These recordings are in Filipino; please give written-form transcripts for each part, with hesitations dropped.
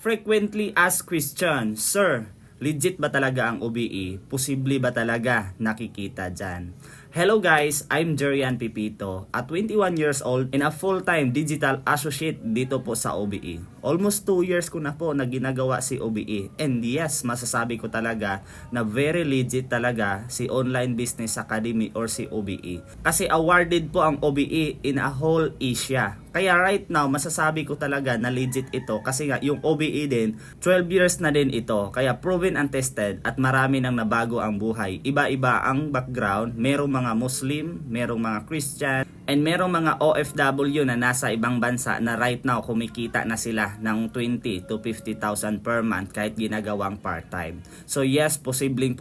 Frequently asked question, Sir, legit ba talaga ang OBE? Posible ba talaga nakikita dyan? Hello guys, I'm Jerian Pipito, at 21 years old and a full-time digital associate dito po sa OBE. Almost 2 years ko na po na ginagawa si OBE. And yes, masasabi ko talaga na very legit talaga si Online Business Academy or si OBE. Kasi awarded po ang OBE in a whole Asia. Kaya right now, masasabi ko talaga na legit ito kasi nga yung OBE din, 12 years na din ito. Kaya proven and tested at marami nang nabago ang buhay. Iba-iba ang background, merong mga Muslim, merong mga Christian, and merong mga OFW na nasa ibang bansa na right now kumikita na sila ng 20 to 50,000 per month kahit ginagawang part-time. So yes, posibleng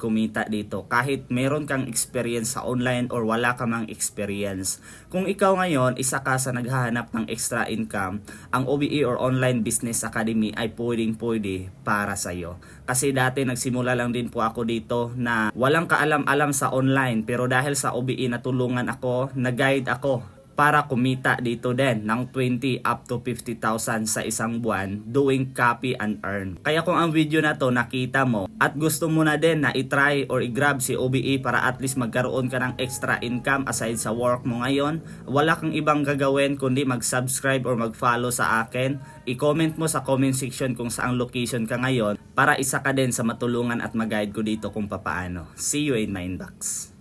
kumita dito kahit meron kang experience sa online or wala ka mang experience. Kung ikaw ngayon, isa ka sa naghahanap ng extra income, ang OBE or Online Business Academy ay pwede para sa'yo. Kasi dati nagsimula lang din po ako dito na walang kaalam-alam sa online, pero dahil sa OBE natulungan ako, nag-guide ako para kumita dito din ng 20 up to 50,000 sa isang buwan doing copy and earn. Kaya kung ang video na to nakita mo at gusto mo na din na i-try or i-grab si OBE para at least magkaroon ka ng extra income aside sa work mo ngayon, wala kang ibang gagawin kundi mag-subscribe or mag-follow sa akin. I-comment mo sa comment section kung saang location ka ngayon para isa ka din sa matulungan at mag-guide ko dito kung papaano. See you in my inbox.